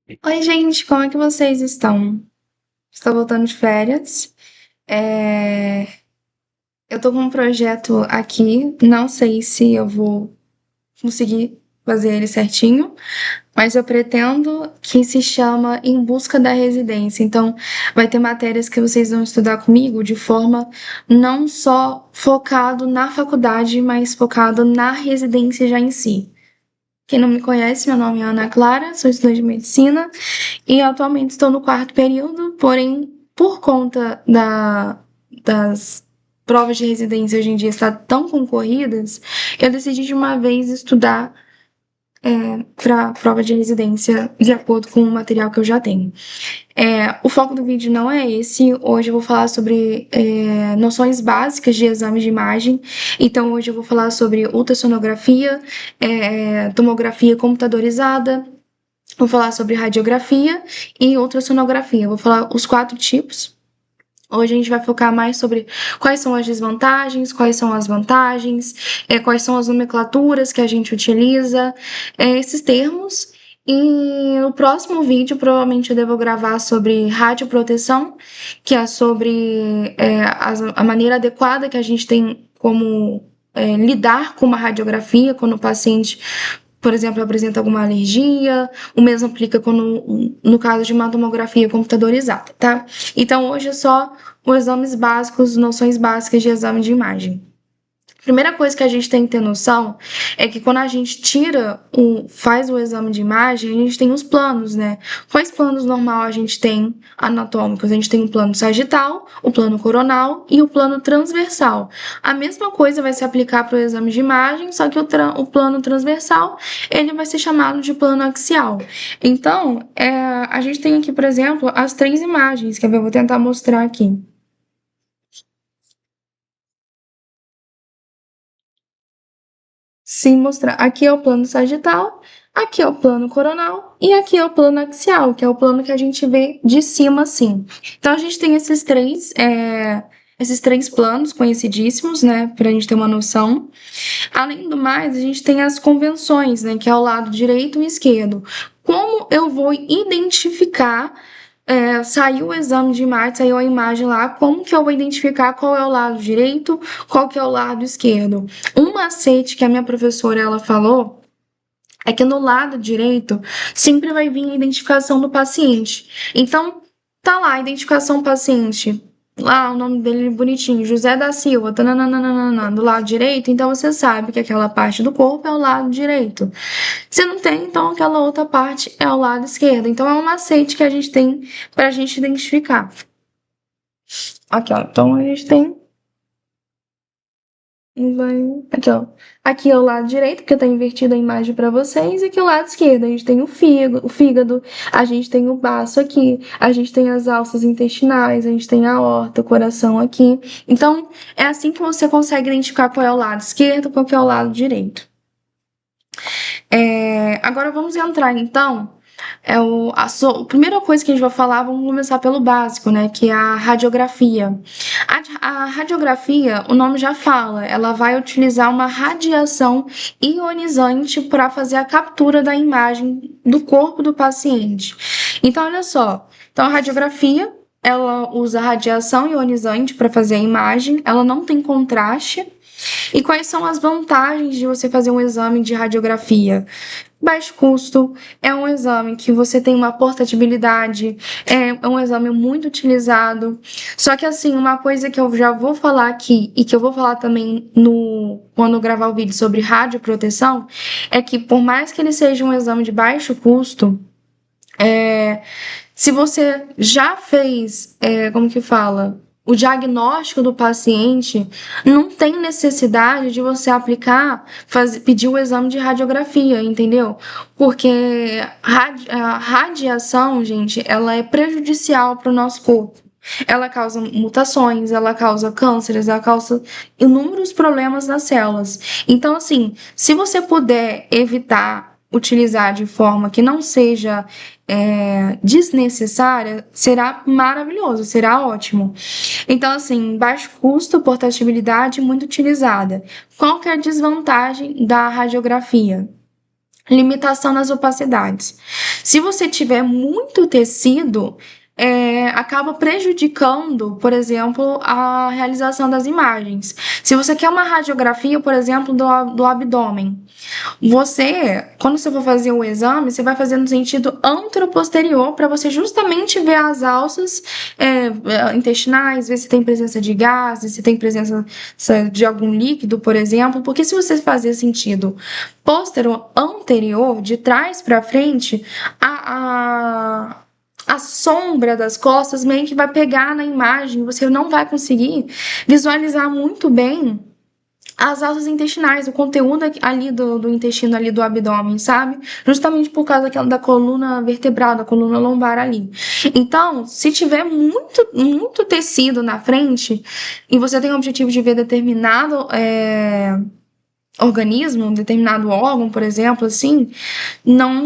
Oi, gente, como é que vocês estão? Estou voltando de férias. É, Eu tô com um projeto aqui, não sei se eu vou conseguir fazer ele certinho, mas eu pretendo que se chama Em Busca da Residência. Então, vai ter matérias que vocês vão estudar comigo de forma não só focado na faculdade, mas focado na residência já em si. Quem não me conhece, meu nome é Ana Clara, sou estudante de medicina. E atualmente estou no quarto período, porém, por conta das provas de residência hoje em dia estar tão concorridas, eu decidi de uma vez estudar para a prova de residência de acordo com o material que eu já tenho. O foco do vídeo não é esse. Hoje eu vou falar sobre noções básicas de exame de imagem. Então, hoje eu vou falar sobre ultrassonografia, tomografia computadorizada. Vou falar sobre radiografia e ultrassonografia. Vou falar os 4 tipos. Hoje a gente vai focar mais sobre quais são as desvantagens, quais são as vantagens, quais são as nomenclaturas que a gente utiliza, esses termos. E no próximo vídeo, provavelmente eu devo gravar sobre radioproteção, que é sobre a maneira adequada que a gente tem como lidar com uma radiografia quando o paciente, por exemplo, apresenta alguma alergia. O mesmo aplica quando, no caso de uma tomografia computadorizada, tá? Então, hoje é só os exames básicos, noções básicas de exame de imagem. Primeira coisa que a gente tem que ter noção é que quando a gente faz o exame de imagem, a gente tem os planos, né? Quais planos normal a gente tem anatômicos? A gente tem o plano sagital, o plano coronal e o plano transversal. A mesma coisa vai se aplicar para o exame de imagem, só que o plano transversal ele vai ser chamado de plano axial. Então, a gente tem aqui, por exemplo, as 3 imagens, que eu vou tentar mostrar aqui. Se mostrar. Aqui é o plano sagital, aqui é o plano coronal e aqui é o plano axial, que é o plano que a gente vê de cima assim. Então a gente tem esses três planos conhecidíssimos, né, para a gente ter uma noção. Além do mais, a gente tem as convenções, né, que é o lado direito e esquerdo. Como eu vou identificar saiu o exame de imagem, saiu a imagem lá, como que eu vou identificar qual é o lado direito, qual que é o lado esquerdo? Um macete que a minha professora ela falou é que no lado direito sempre vai vir a identificação do paciente. Então, tá lá, identificação do paciente. Lá, o nome dele bonitinho, José da Silva, tananana, do lado direito, então você sabe que aquela parte do corpo é o lado direito. Se não tem, então aquela outra parte é o lado esquerdo. Então é um macete que a gente tem para a gente identificar. Aqui, ó. Então a gente tem. Aqui, ó. Aqui é o lado direito, porque tá invertida a imagem para vocês, e aqui é o lado esquerdo. A gente tem o fígado, a gente tem o baço aqui, a gente tem as alças intestinais, a gente tem a aorta, o coração aqui. Então, é assim que você consegue identificar qual é o lado esquerdo, qual é o lado direito. Agora vamos entrar, então. A primeira coisa que a gente vai falar, vamos começar pelo básico, né? Que é a radiografia. A radiografia, o nome já fala, ela vai utilizar uma radiação ionizante para fazer a captura da imagem do corpo do paciente. Então, olha só. Então, a radiografia, ela usa radiação ionizante para fazer a imagem, ela não tem contraste. E quais são as vantagens de você fazer um exame de radiografia? Baixo custo, é um exame que você tem uma portabilidade, é um exame muito utilizado. Só que, assim, uma coisa que eu já vou falar aqui e que eu vou falar também quando eu gravar o vídeo sobre radioproteção, é que, por mais que ele seja um exame de baixo custo, se você já fez, como que fala? O diagnóstico do paciente, não tem necessidade de você pedir o exame de radiografia, entendeu? Porque a radiação, gente, ela é prejudicial para o nosso corpo. Ela causa mutações, ela causa cânceres, ela causa inúmeros problemas nas células. Então, assim, se você puder evitar utilizar de forma que não seja desnecessária, será maravilhoso, será ótimo. Então, assim, baixo custo, portabilidade muito utilizada. Qual que é a desvantagem da radiografia? limitação nas opacidades. Se você tiver muito tecido, acaba prejudicando, por exemplo, a realização das imagens. Se você quer uma radiografia, por exemplo, do abdômen, quando você for fazer o exame, você vai fazer no sentido anteroposterior para você justamente ver as alças intestinais, ver se tem presença de gases, se tem presença de algum líquido, por exemplo. Porque se você fazer sentido posterior, anterior, de trás para frente, a sombra das costas meio que vai pegar na imagem, você não vai conseguir visualizar muito bem as alças intestinais, o conteúdo ali do intestino ali do abdômen, sabe? Justamente por causa da coluna vertebral, da coluna lombar ali. Então, se tiver muito tecido na frente e você tem o objetivo de ver determinado organismo, um determinado órgão, por exemplo, assim,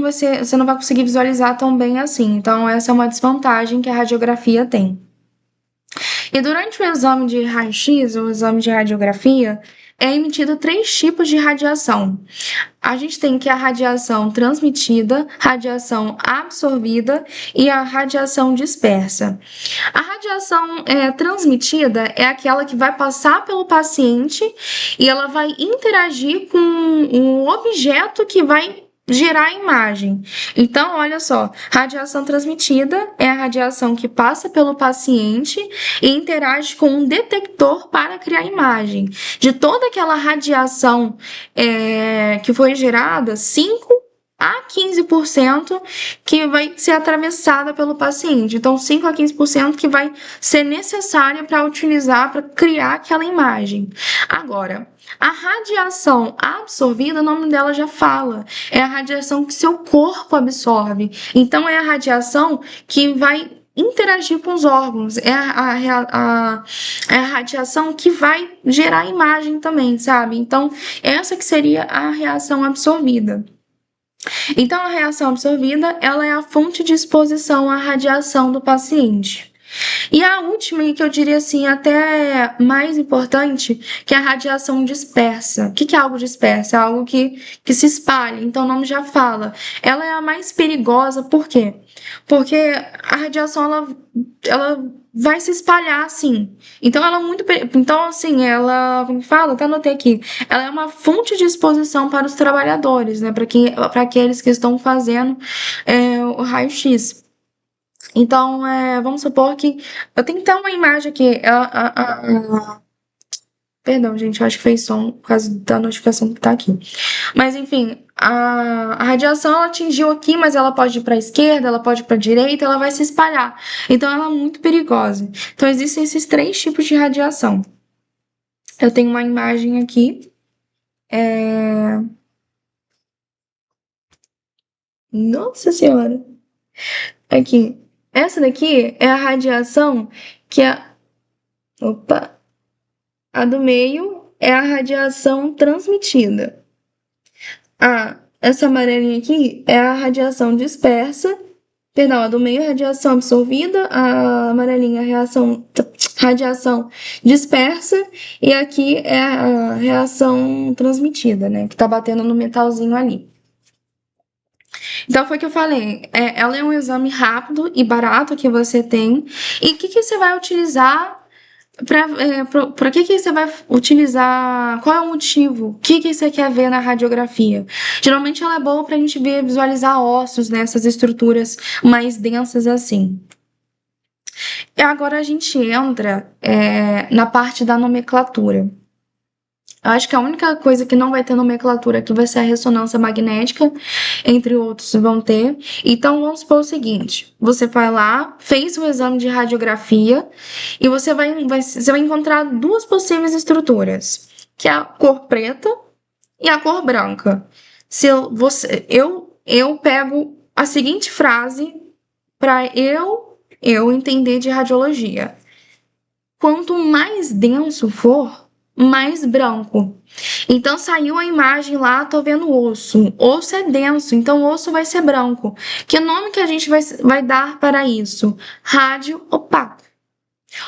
você não vai conseguir visualizar tão bem assim. Então, essa é uma desvantagem que a radiografia tem. E durante o exame de raio-x, o exame de radiografia, é emitido 3 tipos de radiação. A gente tem que a radiação transmitida, radiação absorvida e a radiação dispersa. A radiação transmitida é aquela que vai passar pelo paciente e ela vai interagir com um objeto que vai gerar a imagem. Então, olha só, radiação transmitida é a radiação que passa pelo paciente e interage com um detector para criar imagem. De toda aquela radiação que foi gerada, 5 a 15% que vai ser atravessada pelo paciente. Então, 5 a 15% que vai ser necessária para utilizar, para criar aquela imagem. Agora, a radiação absorvida, o nome dela já fala, é a radiação que seu corpo absorve. Então, é a radiação que vai interagir com os órgãos, é a radiação que vai gerar imagem também, sabe? Então, essa que seria a reação absorvida. Então, a reação absorvida, ela é a fonte de exposição à radiação do paciente. E a última, que eu diria assim, até mais importante, que é a radiação dispersa. O que é algo disperso? É algo que se espalha. Então, o nome já fala. Ela é a mais perigosa, por quê? Porque a radiação, ela vai se espalhar, assim. Então, ela é muito... Então, assim, ela... Como fala? Até anotei aqui. Ela é uma fonte de exposição para os trabalhadores, né? Para aqueles que estão fazendo o raio-x. Então, vamos supor que eu tenho que ter uma imagem aqui. Perdão, gente, eu acho que fez som por causa da notificação que tá aqui. Mas, enfim, a radiação ela atingiu aqui, mas ela pode ir para a esquerda, ela pode ir para a direita, ela vai se espalhar. Então, ela é muito perigosa. Então, existem esses 3 tipos de radiação. Eu tenho uma imagem aqui. Nossa Senhora! Aqui. Essa daqui é a radiação que a. Opa! A do meio é a radiação transmitida. Essa amarelinha aqui é a radiação dispersa. Perdão, a do meio é a radiação absorvida, a amarelinha é a radiação dispersa e aqui é a reação transmitida, né? Que tá batendo no metalzinho ali. Então, foi o que eu falei. Ela é um exame rápido e barato que você tem. E o que você vai utilizar para que você vai utilizar? Qual é o motivo? O que você quer ver na radiografia? Geralmente ela é boa para a gente visualizar ossos, né? Essas estruturas mais densas assim. E agora a gente entra na parte da nomenclatura. Eu acho que a única coisa que não vai ter nomenclatura aqui vai ser a ressonância magnética, entre outros vão ter. Então, vamos supor o seguinte, você vai lá, fez o exame de radiografia e você vai encontrar 2 possíveis estruturas, que é a cor preta e a cor branca. Eu pego a seguinte frase para eu entender de radiologia. Quanto mais denso for, mais branco. Então, saiu a imagem lá, tô vendo osso. Osso é denso, então o osso vai ser branco. Que nome que a gente vai dar para isso? Rádio opaco.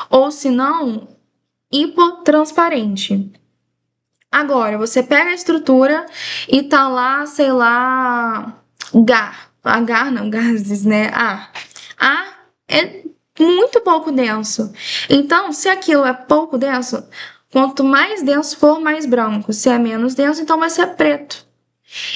Ou se não, hipotransparente. Agora, você pega a estrutura e tá lá, sei lá, Gar. Gar não, gases, né? A. A é muito pouco denso. Então, se aquilo é pouco denso, quanto mais denso for, mais branco. Se é menos denso, então vai ser preto.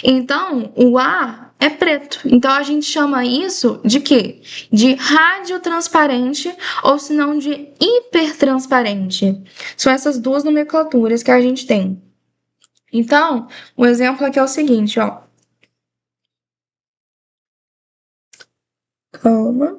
Então, o A é preto. Então, a gente chama isso de quê? De radiotransparente ou se não de hipertransparente. São essas duas nomenclaturas que a gente tem. Então, o exemplo aqui é o seguinte, ó. Calma.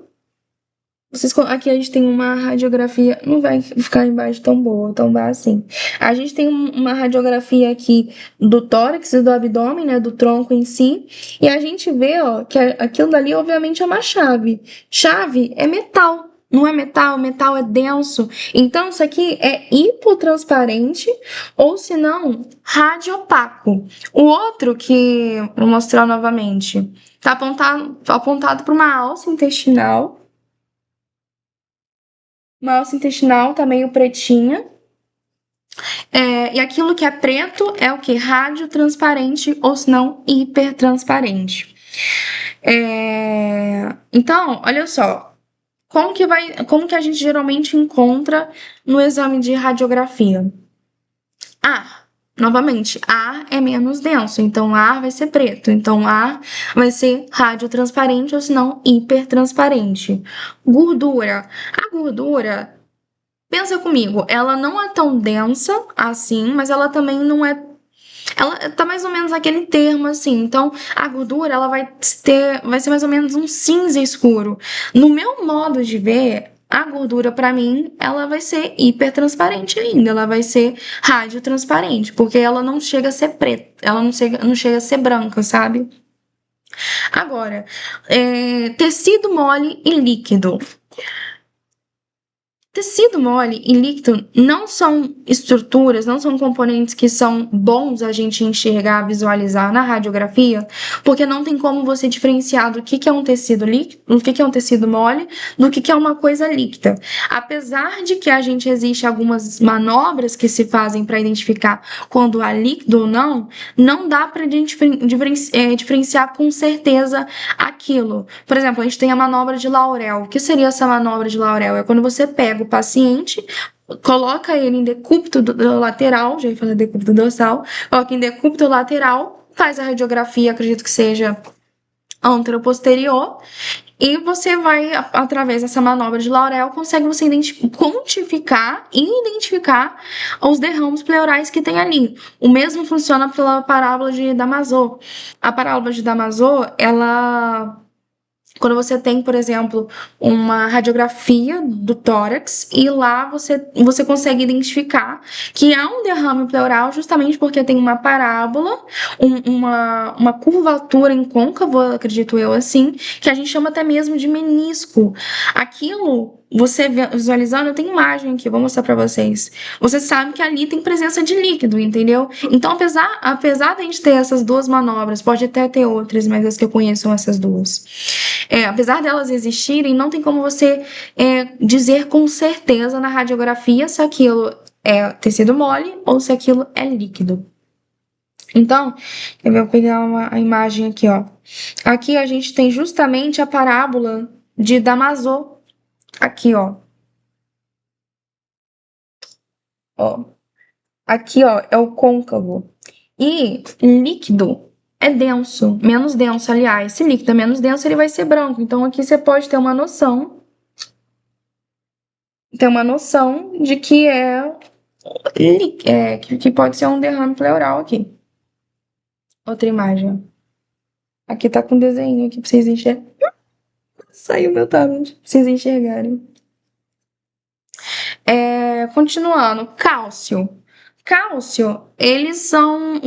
Aqui a gente tem uma radiografia, não vai ficar embaixo tão boa, tão baixa assim. A gente tem uma radiografia aqui do tórax e do abdômen, né, do tronco em si, e a gente vê, ó, que aquilo dali obviamente é uma chave. Chave é metal. Não é metal, metal é denso. Então, isso aqui é hipotransparente ou, se não, radiopaco. O outro que vou mostrar novamente, tá apontado para uma alça intestinal. Uma alça intestinal tá meio pretinha. E aquilo que é preto é o que? Radiotransparente ou se não hipertransparente. Então, olha só. Como que a gente geralmente encontra no exame de radiografia? Novamente, A é menos denso, então A vai ser preto. Então A vai ser radiotransparente ou se não hipertransparente. Gordura. A gordura, pensa comigo, ela não é tão densa assim, mas ela também não é. Ela tá mais ou menos naquele termo assim. Então, a gordura ela vai ser mais ou menos um cinza escuro. No meu modo de ver, a gordura para mim, ela vai ser hipertransparente ainda, ela vai ser radiotransparente, porque ela não chega a ser preta, ela não chega a ser branca, sabe? Agora, tecido mole e líquido. Tecido mole e líquido não são estruturas, não são componentes que são bons a gente enxergar, visualizar na radiografia, porque não tem como você diferenciar do que é um tecido líquido, do que é um tecido mole, do que é uma coisa líquida. Apesar de que a gente existe algumas manobras que se fazem para identificar quando há líquido ou não, não dá para diferenciar com certeza aquilo. Por exemplo, a gente tem a manobra de Laurel. O que seria essa manobra de Laurel? É quando você pega o paciente, coloca ele em decúbito lateral, já ia falar decúbito dorsal, coloca em decúbito lateral, faz a radiografia, acredito que seja anteroposterior, e você vai, através dessa manobra de Laurel, consegue você quantificar e identificar os derrames pleurais que tem ali. O mesmo funciona pela parábola de Damasor. A parábola de Damasor, ela quando você tem, por exemplo, uma radiografia do tórax e lá você consegue identificar que há um derrame pleural justamente porque tem uma parábola, uma curvatura em côncavo, acredito eu assim, que a gente chama até mesmo de menisco. Aquilo, você visualizando, eu tenho imagem aqui, vou mostrar para vocês. Você sabe que ali tem presença de líquido, entendeu? Então, apesar de a gente ter essas duas manobras, pode até ter outras, mas as que eu conheço são essas duas. Apesar delas existirem, não tem como você dizer com certeza na radiografia se aquilo é tecido mole ou se aquilo é líquido. Então, eu vou pegar a imagem aqui, ó. Aqui a gente tem justamente a parábola de Damasor. Aqui, ó. Aqui, ó, é o côncavo. E líquido é denso, menos denso, aliás. Se líquido é menos denso, ele vai ser branco. Então, aqui você pode ter uma noção. De que que pode ser um derrame pleural aqui. Outra imagem. Aqui tá com um desenho aqui pra vocês enxergarem. Saiu meu tablet pra vocês enxergarem. Continuando, cálcio. O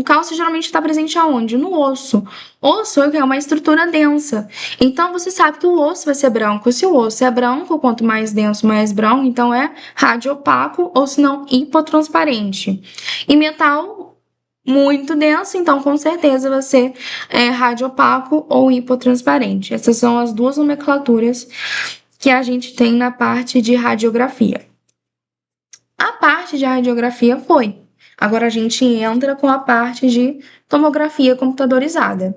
cálcio geralmente está presente aonde? No osso. Osso é uma estrutura densa. Então você sabe que o osso vai ser branco. Se o osso é branco, quanto mais denso, mais branco, então é radiopaco ou se não hipotransparente. E metal muito denso, então com certeza vai ser radiopaco ou hipotransparente. Essas são as duas nomenclaturas que a gente tem na parte de radiografia. A parte de radiografia foi. Agora a gente entra com a parte de tomografia computadorizada.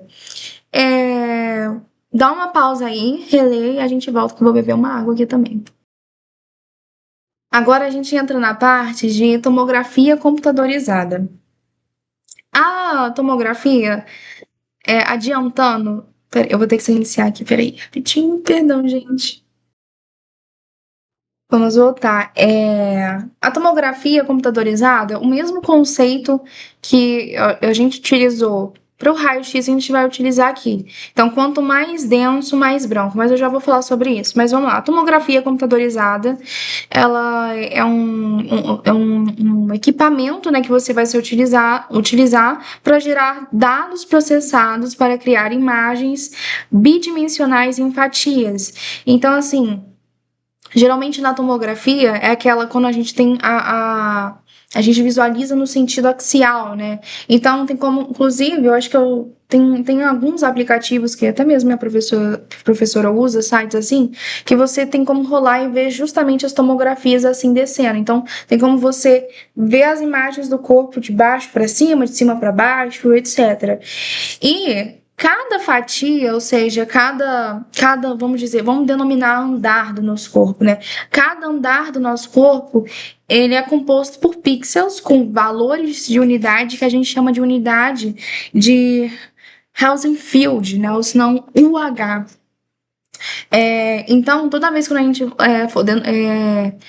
Dá uma pausa aí, relê e a gente volta que eu vou beber uma água aqui também. Agora a gente entra na parte de tomografia computadorizada. A tomografia, adiantando. Pera, eu vou ter que silenciar aqui, peraí, rapidinho, perdão, gente. Vamos voltar. A tomografia computadorizada, o mesmo conceito que a gente utilizou para o raio-x, a gente vai utilizar aqui. Então, quanto mais denso, mais branco. Mas eu já vou falar sobre isso. Mas vamos lá. A tomografia computadorizada, ela é um equipamento, né, que você vai se utilizar para gerar dados processados para criar imagens bidimensionais em fatias. Então, assim, geralmente na tomografia é aquela quando a gente tem a gente visualiza no sentido axial, né? Então tem como, inclusive, eu acho que tem alguns aplicativos que até mesmo minha professora usa, sites assim, que você tem como rolar e ver justamente as tomografias assim descendo. Então tem como você ver as imagens do corpo de baixo para cima, de cima para baixo, etc. E cada fatia, ou seja, vamos dizer, vamos denominar andar do nosso corpo, né? Cada andar do nosso corpo, ele é composto por pixels com valores de unidade que a gente chama de unidade de Hausenfield, né? Ou senão UH. Então, toda vez que a gente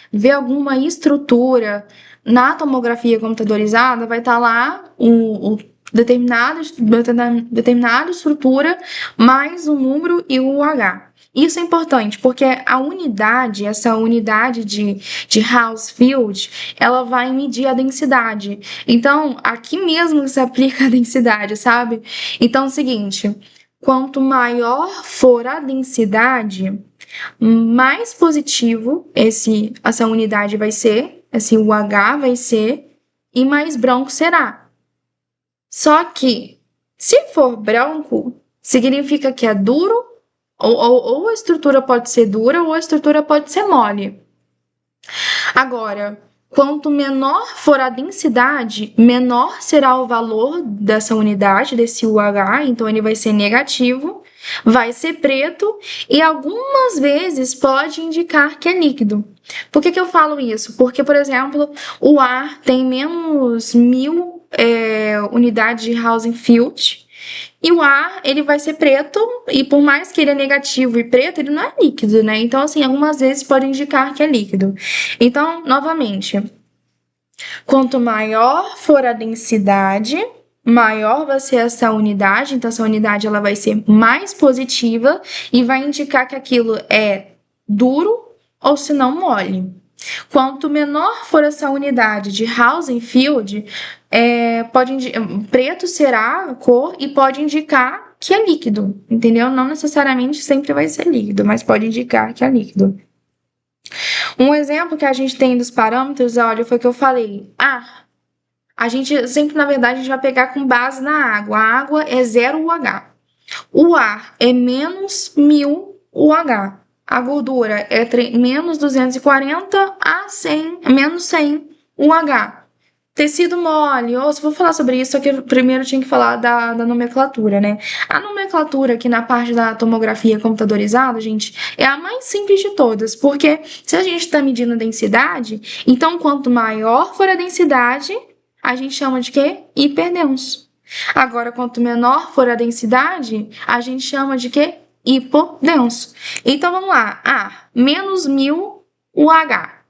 vê alguma estrutura na tomografia computadorizada, vai estar lá o determinada estrutura mais o número e o H. Isso é importante, porque essa unidade de Hounsfield, ela vai medir a densidade. Então, aqui mesmo se aplica a densidade, sabe? Então, é o seguinte, quanto maior for a densidade, mais positivo essa unidade vai ser, esse UH vai ser, e mais branco será. Só que, se for branco, significa que é duro, ou a estrutura pode ser dura, ou a estrutura pode ser mole. Agora, quanto menor for a densidade, menor será o valor dessa unidade, desse UH, então ele vai ser negativo, vai ser preto e algumas vezes pode indicar que é líquido. Por que eu falo isso? Porque, por exemplo, o ar tem menos 1000 unidades de Housenfield, e o ar, ele vai ser preto, e por mais que ele é negativo e preto, ele não é líquido, né? Então, assim, algumas vezes pode indicar que é líquido. Então, novamente, quanto maior for a densidade, maior vai ser essa unidade. Então, essa unidade ela vai ser mais positiva e vai indicar que aquilo é duro ou se não mole. Quanto menor for essa unidade de Housenfield, preto será a cor e pode indicar que é líquido, entendeu? Não necessariamente sempre vai ser líquido, mas pode indicar que é líquido. Um exemplo que a gente tem dos parâmetros, olha, foi o que eu falei. A gente sempre, na verdade, a gente vai pegar com base na água. A água é 0 UH. O ar é menos 1000 UH. A gordura é menos 240 a 100, menos 100 UH. Tecido mole, ou se vou falar sobre isso, aqui primeiro tinha que falar da nomenclatura, né? A nomenclatura aqui na parte da tomografia computadorizada, gente, é a mais simples de todas, porque se a gente está medindo densidade, então quanto maior for a densidade, a gente chama de quê? Hiperdenso. Agora, quanto menor for a densidade, a gente chama de quê? Hipodenso. Então, vamos lá. Menos 1000 UH.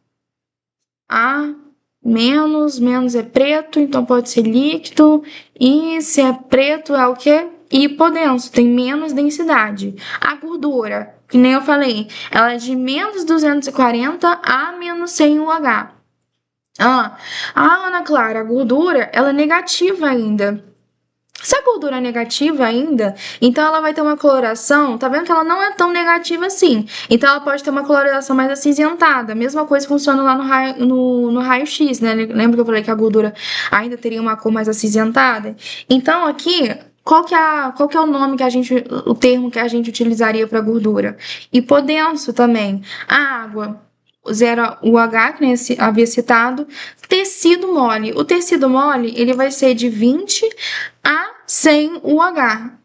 Menos é preto, então pode ser líquido. E se é preto, é o quê? Hipodenso, tem menos densidade. A gordura, que nem eu falei, ela é de menos 240 a menos 100 UH. Ana Clara, a gordura, ela é negativa ainda. Se a gordura é negativa ainda, então ela vai ter uma coloração, tá vendo que ela não é tão negativa assim. Então ela pode ter uma coloração mais acinzentada. A mesma coisa funciona lá no raio-x, né? Lembra que eu falei que a gordura ainda teria uma cor mais acinzentada? Então aqui, qual que é o nome o termo que a gente utilizaria para gordura? Hipodenso também. A água. zera o H, que nem havia citado. Tecido mole. O tecido mole, ele vai ser de 20 a 100 UH.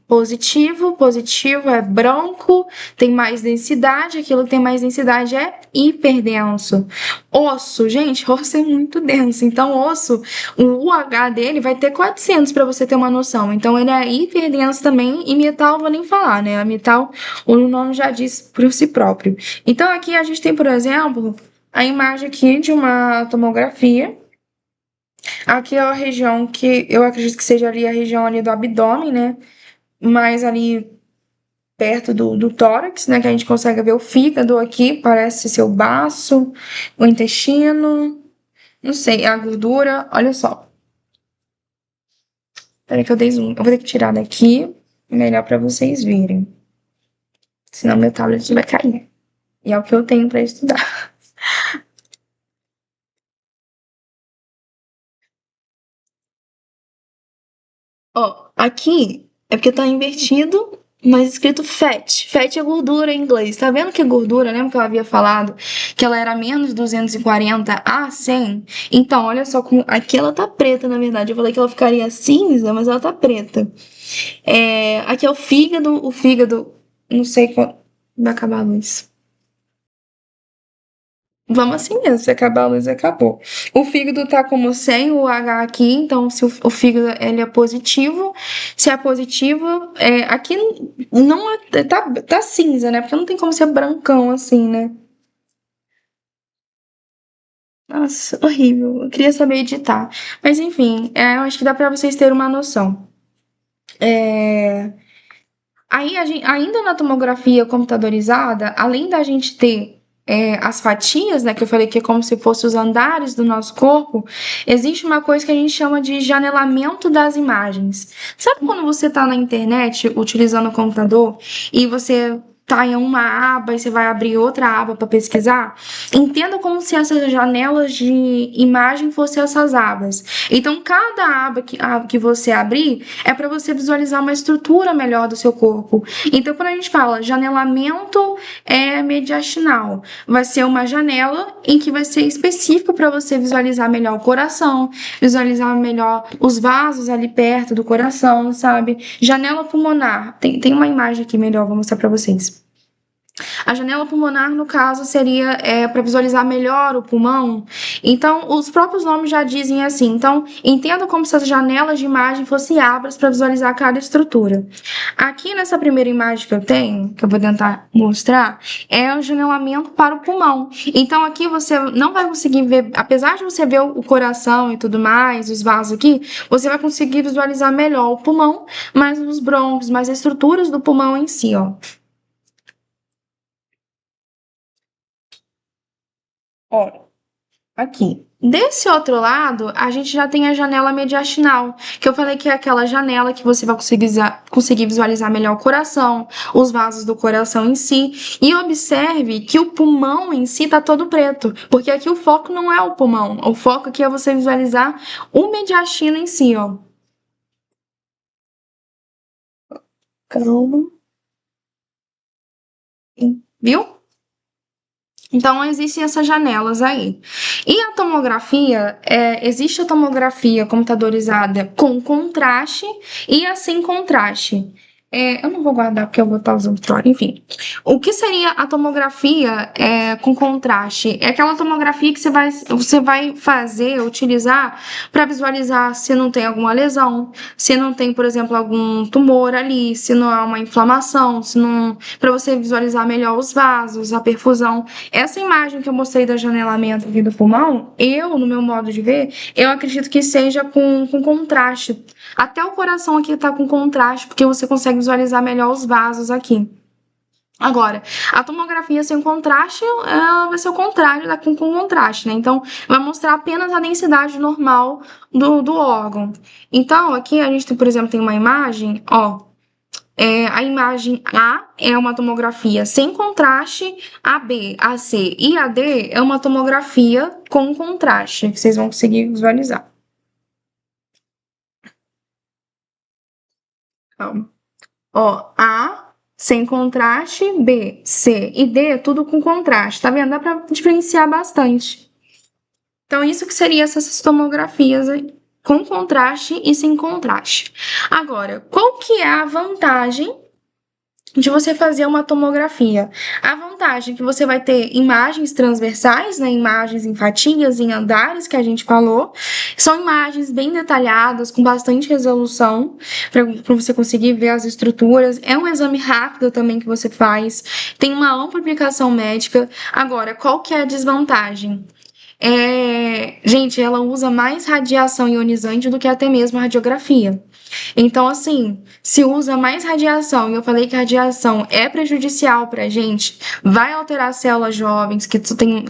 Positivo, positivo é branco, tem mais densidade, aquilo que tem mais densidade é hiperdenso. Osso, gente, osso é muito denso, então osso, o UH dele vai ter 400 para você ter uma noção. Então ele é hiperdenso também, e metal vou nem falar, né? A metal, o nome já diz por si próprio. Então aqui a gente tem, por exemplo, a imagem aqui de uma tomografia. Aqui é a região que eu acredito que seja ali a região ali do abdômen, né? Mais ali perto do tórax, né? Que a gente consegue ver o fígado aqui, parece ser o baço, o intestino, não sei, a gordura, olha só. Peraí que eu dei zoom. Eu vou ter que tirar daqui, melhor para vocês verem. Senão meu tablet vai cair. E é o que eu tenho para estudar. Ó, aqui é porque tá invertido, mas escrito fat. Fat é gordura em inglês. Tá vendo que é gordura? Lembra que eu havia falado que ela era menos 240 a 100? Então, olha só como. Aqui ela tá preta, na verdade. Eu falei que ela ficaria cinza, mas ela tá preta. Aqui é o fígado. O fígado. Não sei quando. Vai acabar a luz. Vamos assim mesmo, se acabar a luz, acabou. O fígado tá como 100, o H aqui, então se o fígado ele é positivo, se é positivo, aqui não tá cinza, né? Porque não tem como ser brancão assim, né? Nossa, horrível. Eu queria saber editar. Mas enfim, eu acho que dá pra vocês terem uma noção. É, Aí, ainda na tomografia computadorizada, além da gente ter as fatias, né, que eu falei que é como se fossem os andares do nosso corpo, existe uma coisa que a gente chama de janelamento das imagens. Sabe quando você está na internet utilizando o computador e você tá em uma aba e você vai abrir outra aba para pesquisar? Entenda como se essas janelas de imagem fossem essas abas. Então, cada aba que você abrir é para você visualizar uma estrutura melhor do seu corpo. Então, quando a gente fala janelamento mediastinal, vai ser uma janela em que vai ser específico para você visualizar melhor o coração, visualizar melhor os vasos ali perto do coração, sabe? Janela pulmonar. Tem uma imagem aqui melhor, vou mostrar para vocês. A janela pulmonar, no caso, seria para visualizar melhor o pulmão. Então, os próprios nomes já dizem assim. Então, entenda como se as janelas de imagem fossem abas para visualizar cada estrutura. Aqui nessa primeira imagem que eu tenho, que eu vou tentar mostrar, é o janelamento para o pulmão. Então, aqui você não vai conseguir ver, apesar de você ver o coração e tudo mais, os vasos aqui, você vai conseguir visualizar melhor o pulmão, mas os brônquios, mas as estruturas do pulmão em si, ó. Ó, aqui. Desse outro lado, a gente já tem a janela mediastinal, que eu falei que é aquela janela que você vai conseguir visualizar melhor o coração, os vasos do coração em si. E observe que o pulmão em si tá todo preto, porque aqui o foco não é o pulmão, o foco aqui é você visualizar o mediastino em si, ó. Calma. Viu? Então, existem essas janelas aí. E a tomografia, existe a tomografia computadorizada com contraste e a sem contraste. Eu não vou guardar porque eu vou estar usando fora, enfim. O que seria a tomografia com contraste? É aquela tomografia que você vai fazer, utilizar para visualizar se não tem alguma lesão, se não tem, por exemplo, algum tumor ali, se não há uma inflamação, se não, para você visualizar melhor os vasos, a perfusão. Essa imagem que eu mostrei da janelamento aqui do pulmão, no meu modo de ver, eu acredito que seja com contraste. Até o coração aqui tá com contraste, porque você consegue visualizar melhor os vasos aqui. Agora, a tomografia sem contraste, ela vai ser o contrário da com contraste, né? Então, vai mostrar apenas a densidade normal do órgão. Então, aqui a gente, por exemplo, tem uma imagem, ó, a imagem A é uma tomografia sem contraste, a B, a C e a D é uma tomografia com contraste, que vocês vão conseguir visualizar. Calma. Ó, A sem contraste, B, C e D, tudo com contraste. Tá vendo? Dá para diferenciar bastante. Então, isso que seria essas tomografias aí, com contraste e sem contraste. Agora, qual que é a vantagem de você fazer uma tomografia? A vantagem é que você vai ter imagens transversais, né, imagens em fatias, em andares, que a gente falou. São imagens bem detalhadas, com bastante resolução, para você conseguir ver as estruturas. É um exame rápido também que você faz. Tem uma ampla aplicação médica. Agora, qual que é a desvantagem? Gente, ela usa mais radiação ionizante do que até mesmo a radiografia. Então, assim, se usa mais radiação, e eu falei que a radiação é prejudicial para a gente, vai alterar células jovens que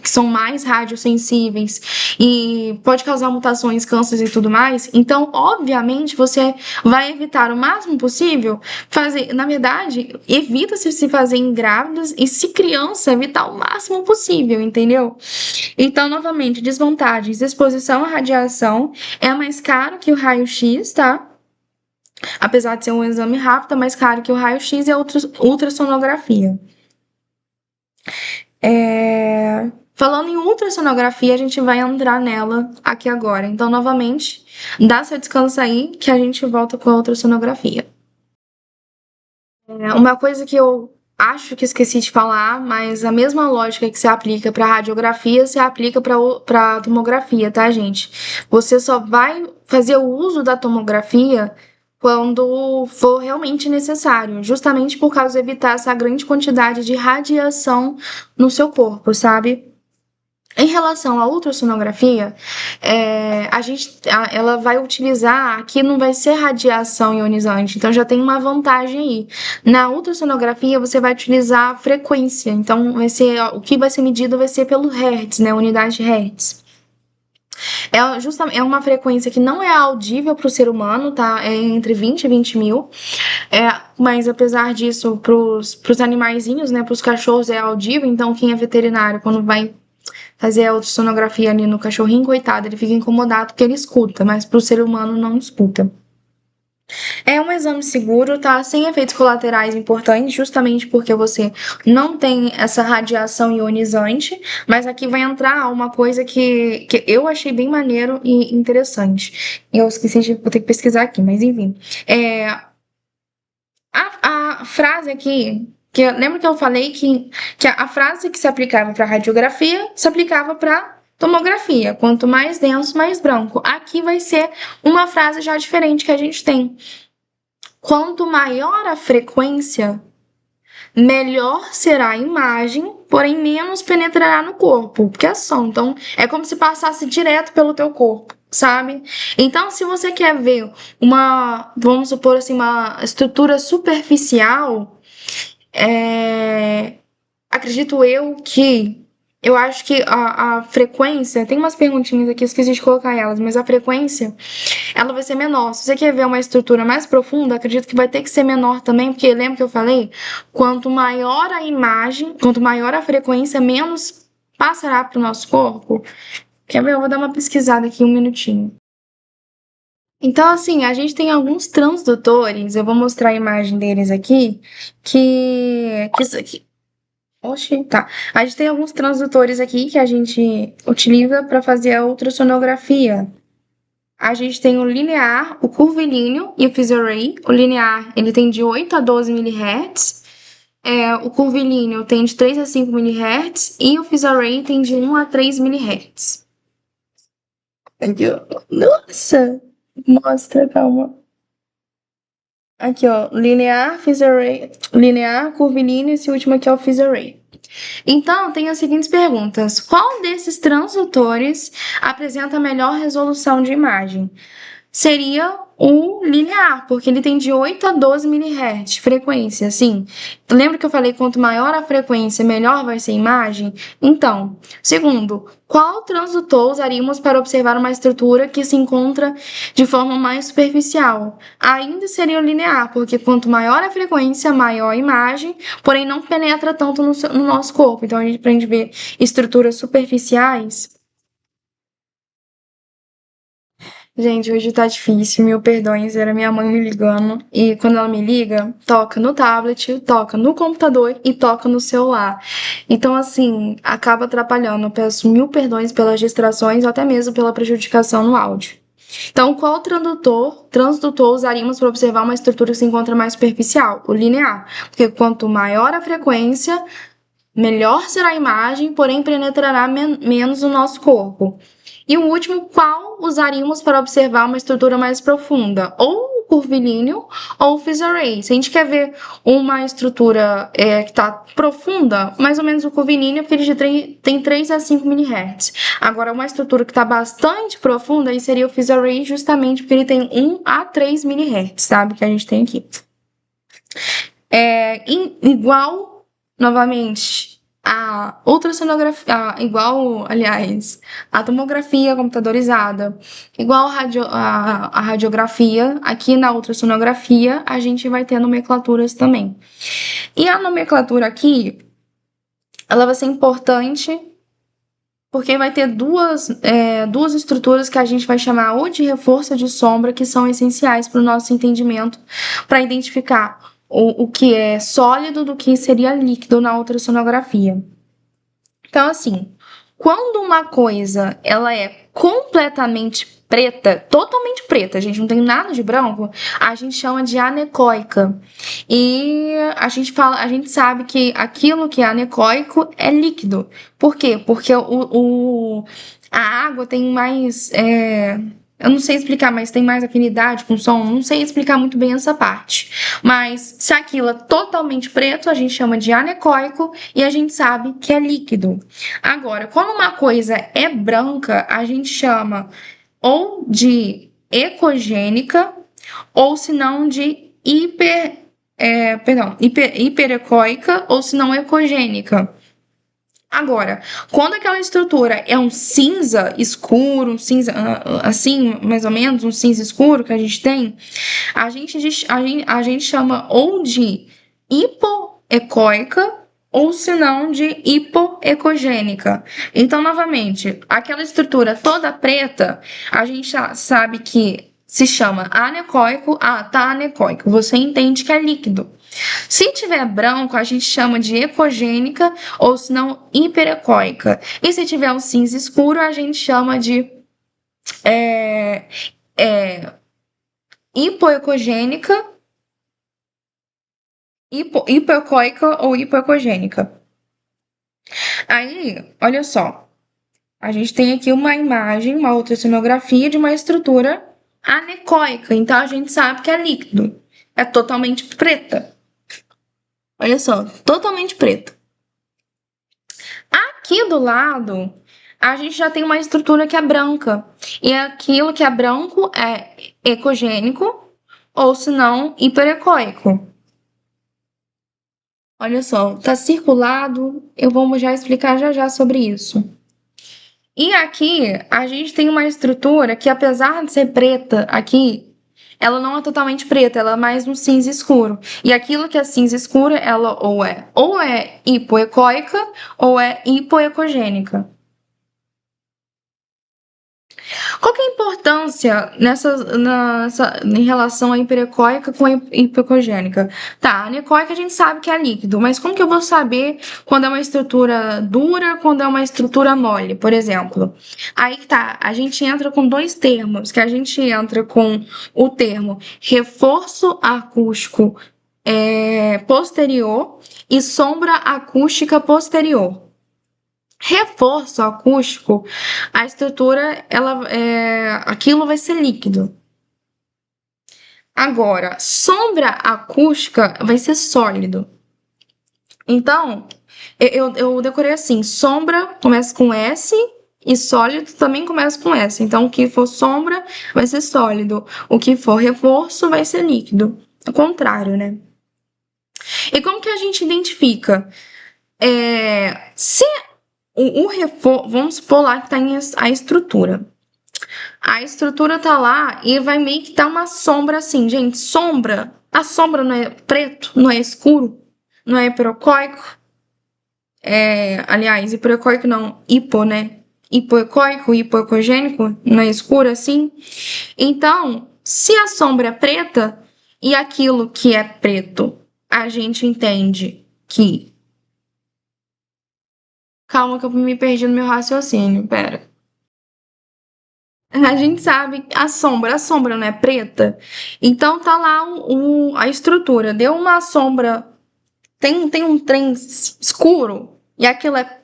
são mais radiosensíveis e pode causar mutações, cânceres e tudo mais. Então, obviamente, você vai evitar o máximo possível fazer, na verdade, evita-se se fazer em grávidas e se criança, evitar o máximo possível, entendeu? Então, novamente, desvantagens: exposição à radiação é mais caro que o raio-x, tá? Apesar de ser um exame rápido, é mais caro que o raio-x e a ultrassonografia. Falando em ultrassonografia, a gente vai entrar nela aqui agora. Então, novamente, dá seu descanso aí que a gente volta com a ultrassonografia. Uma coisa que eu acho que esqueci de falar, mas a mesma lógica que se aplica para radiografia se aplica para tomografia, tá, gente? Você só vai fazer o uso da tomografia quando for realmente necessário, justamente por causa de evitar essa grande quantidade de radiação no seu corpo, sabe? Em relação à ultrassonografia, ela vai utilizar, aqui não vai ser radiação ionizante, então já tem uma vantagem aí. Na ultrassonografia, você vai utilizar a frequência, então o que vai ser medido vai ser pelo Hertz, né, unidade de Hertz. É uma frequência que não é audível para o ser humano, tá? É entre 20 e 20 mil. Mas apesar disso, para os animaizinhos, né, para os cachorros é audível, então quem é veterinário, quando vai fazer a ultrassonografia ali no cachorrinho, coitado, ele fica incomodado porque ele escuta, mas para o ser humano não escuta. É um exame seguro, tá? Sem efeitos colaterais importantes, justamente porque você não tem essa radiação ionizante, mas aqui vai entrar uma coisa que eu achei bem maneiro e interessante. Eu esqueci de vou ter que pesquisar aqui, mas enfim. A frase aqui, lembra que eu falei que a frase que se aplicava para radiografia se aplicava para tomografia. Quanto mais denso, mais branco. Aqui vai ser uma frase já diferente que a gente tem. Quanto maior a frequência, melhor será a imagem, porém menos penetrará no corpo, porque é som. Então, é como se passasse direto pelo teu corpo, sabe? Então, se você quer ver vamos supor assim, uma estrutura superficial, acredito eu acho que a frequência, tem umas perguntinhas aqui, eu esqueci de colocar elas, mas a frequência, ela vai ser menor. Se você quer ver uma estrutura mais profunda, acredito que vai ter que ser menor também, porque lembra que eu falei? Quanto maior a imagem, quanto maior a frequência, menos passará para o nosso corpo. Quer ver? Eu vou dar uma pesquisada aqui, um minutinho. Então, assim, a gente tem alguns transdutores, eu vou mostrar a imagem deles aqui, que Oxi, tá. A gente tem alguns transdutores aqui que a gente utiliza para fazer a ultrassonografia. A gente tem o linear, o curvilíneo e o phased array. O linear, ele tem de 8 a 12 mHz. O curvilíneo tem de 3 a 5 mHz. E o phased array tem de 1 a 3 mHz. Nossa! Mostra, calma. Aqui, ó. Linear, phased array. Linear, curvilíneo e esse último aqui é o phased array. Então, tem as seguintes perguntas. Qual desses transdutores apresenta a melhor resolução de imagem? Seria o linear, porque ele tem de 8 a 12 mHz, frequência, assim. Lembra que eu falei que quanto maior a frequência, melhor vai ser a imagem? Então, segundo, qual transdutor usaríamos para observar uma estrutura que se encontra de forma mais superficial? Ainda seria o linear, porque quanto maior a frequência, maior a imagem, porém não penetra tanto no nosso corpo. Então, para a gente ver estruturas superficiais, Gente, hoje tá difícil, mil perdões, era minha mãe me ligando. E quando ela me liga, toca no tablet, toca no computador e toca no celular. Então, assim, acaba atrapalhando. Eu peço mil perdões pelas distrações ou até mesmo pela prejudicação no áudio. Então, qual transdutor usaríamos para observar uma estrutura que se encontra mais superficial? O linear. Porque quanto maior a frequência, melhor será a imagem, porém penetrará menos o nosso corpo. E o último, qual usaríamos para observar uma estrutura mais profunda? Ou o curvilíneo ou o phased array. Se a gente quer ver uma estrutura que está profunda, mais ou menos o curvilíneo, porque ele tem 3 a 5 mHz. Agora, uma estrutura que está bastante profunda, aí seria o phased array, justamente porque ele tem 1 a 3 mHz, sabe? Que a gente tem aqui. Igual, novamente, a ultrassonografia, aliás, a tomografia computadorizada, igual a radiografia, aqui na ultrassonografia a gente vai ter nomenclaturas também. E a nomenclatura aqui, ela vai ser importante porque vai ter duas estruturas que a gente vai chamar ou de reforço ou de sombra, que são essenciais para o nosso entendimento, para identificar o que é sólido do que seria líquido na ultrassonografia. Então, assim, quando uma coisa ela é completamente preta, totalmente preta, a gente não tem nada de branco, a gente chama de anecoica. E a gente sabe que aquilo que é anecoico é líquido. Por quê? Porque a água tem mais. Eu não sei explicar, mas tem mais afinidade com o som. Não sei explicar muito bem essa parte. Mas se aquilo é totalmente preto, a gente chama de anecoico e a gente sabe que é líquido. Agora, quando uma coisa é branca, a gente chama ou de ecogênica ou se não de hiperecoica ou se não ecogênica. Agora, quando aquela estrutura é um cinza escuro, um cinza assim, mais ou menos, um cinza escuro que a gente tem, a gente chama ou de hipoecoica ou se não de hipoecogênica. Então, novamente, aquela estrutura toda preta, a gente já sabe que se chama anecoico, tá anecoico. Você entende que é líquido. Se tiver branco, a gente chama de ecogênica ou se não hiperecóica. E se tiver um cinza escuro, a gente chama de hipoecogênica, hipoecoica ou hipoecogênica. Aí, olha só, a gente tem aqui uma imagem, uma ultrassonografia de uma estrutura anecoica, então a gente sabe que é líquido, é totalmente preta. Olha só, totalmente preta. Aqui do lado, a gente já tem uma estrutura que é branca. E aquilo que é branco é ecogênico ou se não hiperecóico. Olha só, tá circulado, eu vou já explicar já sobre isso. E aqui a gente tem uma estrutura que, apesar de ser preta aqui, ela não é totalmente preta, ela é mais um cinza escuro. E aquilo que é cinza escuro, ela ou é hipoecóica ou é hipoecogênica. Qual que é a importância em relação à hiperecóica com a hipocogênica? Tá, a anecoica a gente sabe que é líquido, mas como que eu vou saber quando é uma estrutura dura, quando é uma estrutura mole, por exemplo? Aí que tá, a gente entra com dois termos, que a gente entra com o termo reforço acústico posterior e sombra acústica posterior. Reforço acústico, a estrutura, aquilo vai ser líquido. Agora, sombra acústica vai ser sólido. Então, eu decorei assim: sombra começa com S e sólido também começa com S. Então, o que for sombra vai ser sólido, o que for reforço vai ser líquido. O contrário, né? E como que a gente identifica? Se o reforço, vamos supor lá que tá a estrutura. A estrutura tá lá e vai meio que dar uma sombra assim, gente. Sombra. A sombra não é preto, não é escuro, não é hiperocóico. Aliás, hiperocóico não, hipo, né? hipoecóico e hipoecogênico, não é escuro assim? Então, se a sombra é preta e aquilo que é preto, a gente entende que. Calma que eu me perdi no meu raciocínio, pera. A gente sabe a sombra não é preta, então tá lá a estrutura. Deu uma sombra, tem um trem escuro, e aquilo é.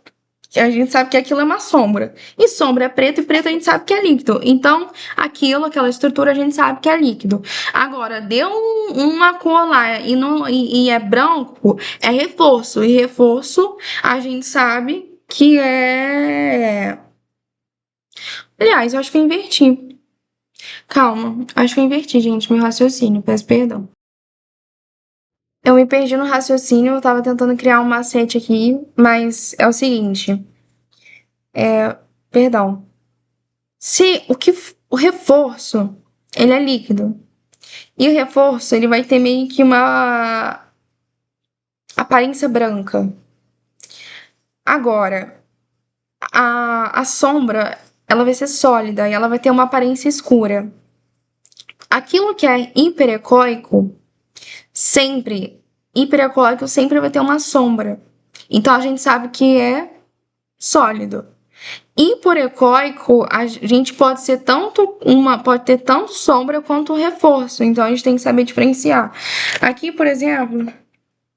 A gente sabe que aquilo é uma sombra. E sombra é preto, e preto a gente sabe que é líquido. Então, aquela estrutura, a gente sabe que é líquido. Agora, deu uma cor lá e é branco, é reforço. E reforço, a gente sabe que é. Aliás, eu acho que eu inverti. Calma, acho que eu inverti, gente, meu raciocínio, peço perdão. Eu me perdi no raciocínio, eu tava tentando criar um macete aqui, mas é o seguinte, perdão. Se o reforço, ele é líquido, e o reforço, ele vai ter meio que uma aparência branca. Agora, a sombra, ela vai ser sólida e ela vai ter uma aparência escura. Aquilo que é hiperecóico, sempre, hiperecóico sempre vai ter uma sombra. Então a gente sabe que é sólido. Hiporecóico, a gente pode ter tanto sombra quanto reforço. Então a gente tem que saber diferenciar. Aqui, por exemplo,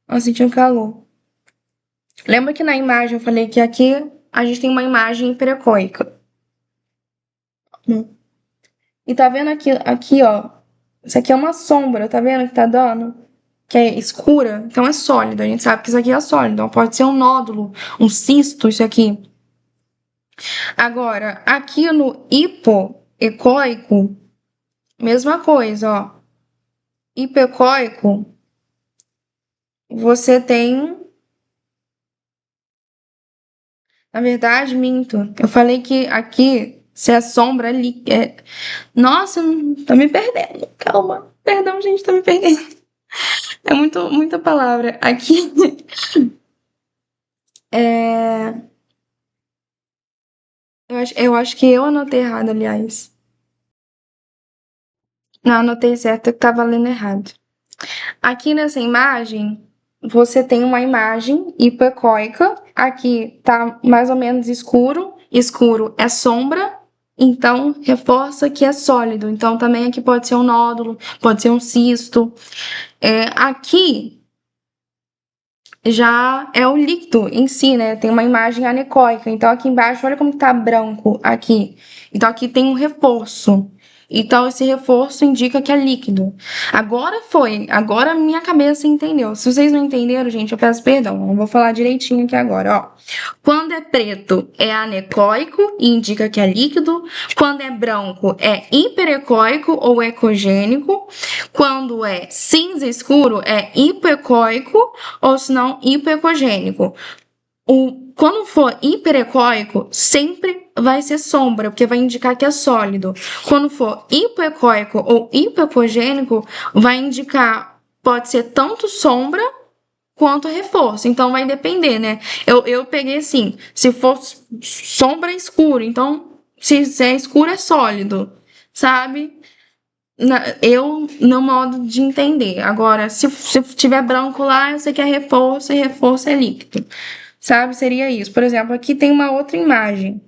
eu senti um calor. Lembra que na imagem eu falei que aqui a gente tem uma imagem hiperecóica. E tá vendo aqui, ó. Isso aqui é uma sombra, tá vendo que tá dando? Que é escura, então é sólido. A gente sabe que isso aqui é sólido. Então pode ser um nódulo, um cisto, isso aqui. Agora, aqui no hipoecóico, mesma coisa, ó. Hipoecóico, você tem. Na verdade, minto. Eu falei que aqui, se é sombra ali. Nossa, tá me perdendo. Calma. Perdão, gente, tá me perdendo. É muita palavra. Aqui. É... eu acho que eu anotei errado, aliás. Não, anotei certo, que tava lendo errado. Aqui nessa imagem, você tem uma imagem hipoecóica. Aqui tá mais ou menos escuro. Escuro é sombra, então reforça que é sólido. Então também aqui pode ser um nódulo, pode ser um cisto. Aqui já é o líquido em si, né? Tem uma imagem anecoica. Então aqui embaixo, olha como tá branco aqui. Então aqui tem um reforço. Então esse reforço indica que é líquido. Agora minha cabeça entendeu. Se vocês não entenderam, gente, eu peço perdão. Eu vou falar direitinho aqui agora, ó. Quando é preto é anecoico e indica que é líquido. Quando é branco é hiperecóico ou ecogênico. Quando é cinza escuro é hipoecóico ou se não hipoecogênico. Quando for hiperecóico, sempre vai ser sombra, porque vai indicar que é sólido. Quando for hipoecóico ou hipoecogênico, vai indicar, pode ser tanto sombra quanto reforço. Então vai depender, né? Eu peguei assim, se for sombra escuro, então se é escuro é sólido, sabe? Eu, no modo de entender. Agora, se tiver branco lá, eu sei que é reforço e reforço é líquido. Sabe? Seria isso. Por exemplo, aqui tem uma outra imagem.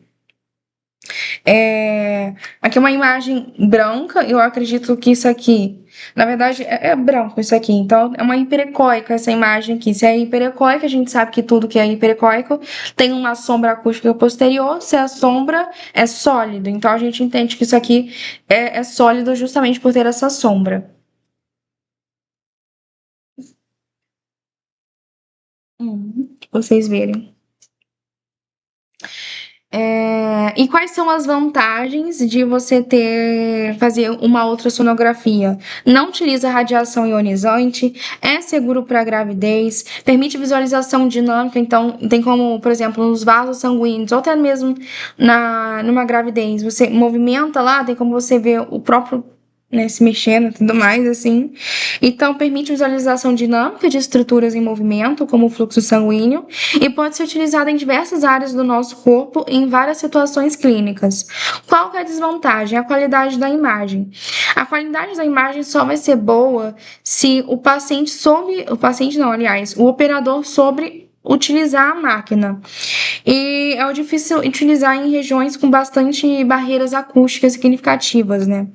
Aqui é uma imagem branca. Eu acredito que isso aqui, na verdade, é branco isso aqui. Então, é uma hiperecóica essa imagem aqui. Se é hiperecóica, a gente sabe que tudo que é hiperecóico tem uma sombra acústica posterior. Se a sombra é sólido. Então, a gente entende que isso aqui é sólido justamente por ter essa sombra. Vocês verem. E quais são as vantagens de você fazer uma ultrassonografia? Não utiliza radiação ionizante, é seguro para gravidez, permite visualização dinâmica, então tem como, por exemplo, nos vasos sanguíneos, ou até mesmo numa gravidez, você movimenta lá, tem como você ver o próprio né, se mexendo e tudo mais, assim. Então, permite visualização dinâmica de estruturas em movimento, como o fluxo sanguíneo, e pode ser utilizado em diversas áreas do nosso corpo em várias situações clínicas. Qual que é a desvantagem? A qualidade da imagem. A qualidade da imagem só vai ser boa se o operador sobre utilizar a máquina. E é difícil utilizar em regiões com bastante barreiras acústicas significativas, né?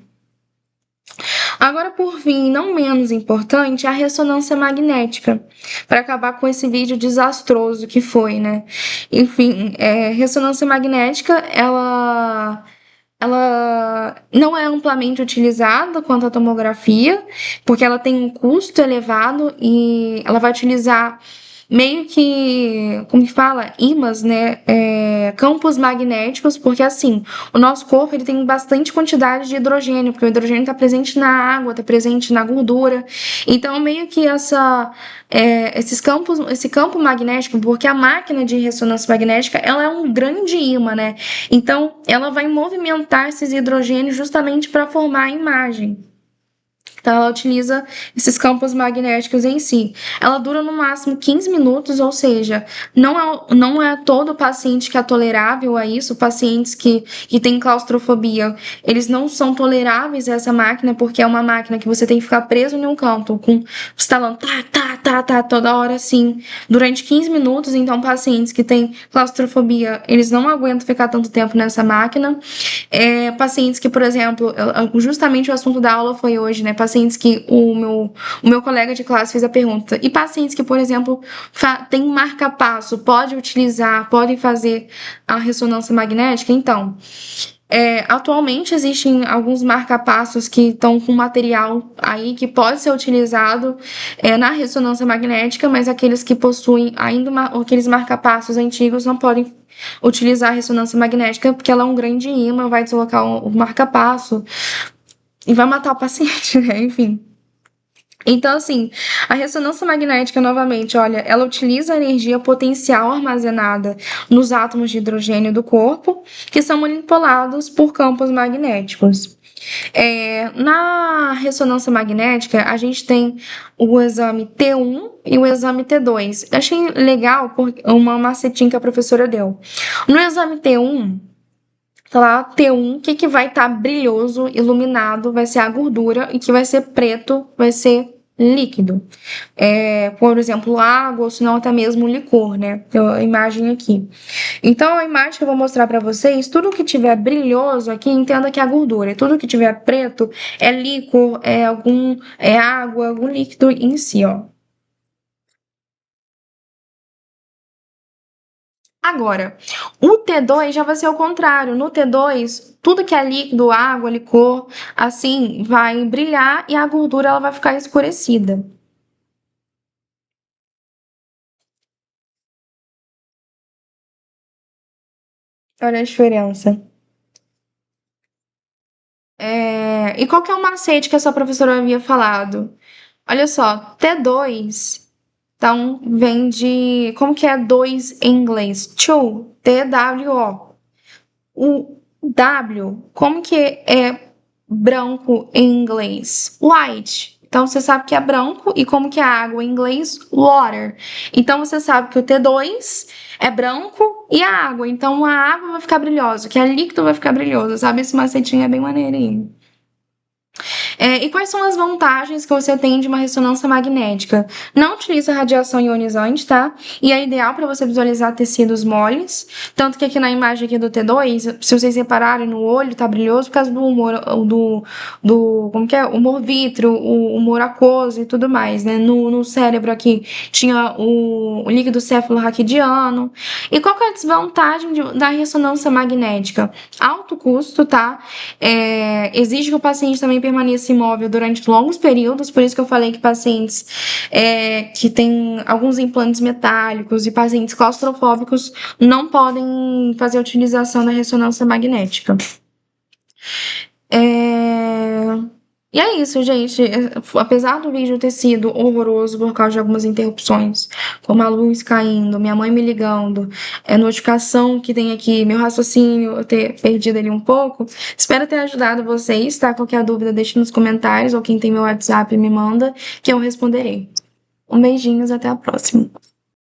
Agora, por fim, não menos importante, a ressonância magnética, para acabar com esse vídeo desastroso que foi, né? Enfim, ressonância magnética, ela não é amplamente utilizada quanto à tomografia, porque ela tem um custo elevado e ela vai utilizar meio que, como que fala? Ímãs, né? Campos magnéticos, porque assim, o nosso corpo ele tem bastante quantidade de hidrogênio, porque o hidrogênio está presente na água, está presente na gordura. Então, meio que esse campo magnético, porque a máquina de ressonância magnética ela é um grande ímã, né? Então, ela vai movimentar esses hidrogênios justamente para formar a imagem. Então, ela utiliza esses campos magnéticos em si. Ela dura no máximo 15 minutos, ou seja, não é todo paciente que é tolerável a isso. Pacientes que têm claustrofobia, eles não são toleráveis a essa máquina, porque é uma máquina que você tem que ficar preso em um canto, com estalando toda hora assim, durante 15 minutos. Então, pacientes que têm claustrofobia, eles não aguentam ficar tanto tempo nessa máquina. Pacientes que, por exemplo, justamente o assunto da aula foi hoje, né? Pacientes que o meu colega de classe fez a pergunta. E pacientes que, por exemplo, têm marca-passo, podem fazer a ressonância magnética? Então, atualmente existem alguns marca-passos que estão com material aí que pode ser utilizado na ressonância magnética, mas aqueles que possuem ainda aqueles marca-passos antigos não podem utilizar a ressonância magnética porque ela é um grande ímã, vai deslocar o marca-passo e vai matar o paciente, né? Enfim. Então, assim, a ressonância magnética, novamente, olha, ela utiliza a energia potencial armazenada nos átomos de hidrogênio do corpo, que são manipulados por campos magnéticos. Na ressonância magnética, a gente tem o exame T1 e o exame T2. Eu achei legal uma macetinha que a professora deu. No exame T1, tá lá, T1, o que vai estar brilhoso, iluminado, vai ser a gordura, e que vai ser preto, vai ser líquido. Por exemplo, água, ou se não até mesmo licor, né? Tem a imagem aqui. Então, a imagem que eu vou mostrar para vocês, tudo que tiver brilhoso aqui, entenda que é a gordura. E tudo que tiver preto é líquor, é água, algum líquido em si, ó. Agora, o T2 já vai ser o contrário. No T2, tudo que é líquido, água, licor, assim, vai brilhar e a gordura ela vai ficar escurecida. Olha a diferença. E qual que é o macete que a sua professora havia falado? Olha só, T2, então vem de. Como que é 2 em inglês? Two, T-W-O. O W, como que é branco em inglês? White. Então você sabe que é branco e como que é água em inglês? Water. Então você sabe que o T2 é branco e a água. Então a água vai ficar brilhosa, que a líquido vai ficar brilhoso, sabe? Esse macetinho é bem maneirinho. E quais são as vantagens que você tem de uma ressonância magnética? Não utiliza radiação ionizante, tá? E é ideal para você visualizar tecidos moles. Tanto que aqui na imagem aqui do T2, se vocês repararem no olho, tá brilhoso por causa do humor, como que é? Humor vítreo, o humor aquoso e tudo mais, né? No cérebro aqui tinha o líquido cefalorraquidiano. E qual que é a desvantagem da ressonância magnética? Alto custo, tá? Exige que o paciente também permaneça imóvel durante longos períodos, por isso que eu falei que pacientes que têm alguns implantes metálicos e pacientes claustrofóbicos não podem fazer a utilização da ressonância magnética. E é isso, gente. Apesar do vídeo ter sido horroroso por causa de algumas interrupções, como a luz caindo, minha mãe me ligando, notificação que tem aqui, meu raciocínio eu ter perdido ali um pouco, espero ter ajudado vocês, tá? Qualquer dúvida, deixe nos comentários, ou quem tem meu WhatsApp me manda, que eu responderei. Um beijinhos, até a próxima.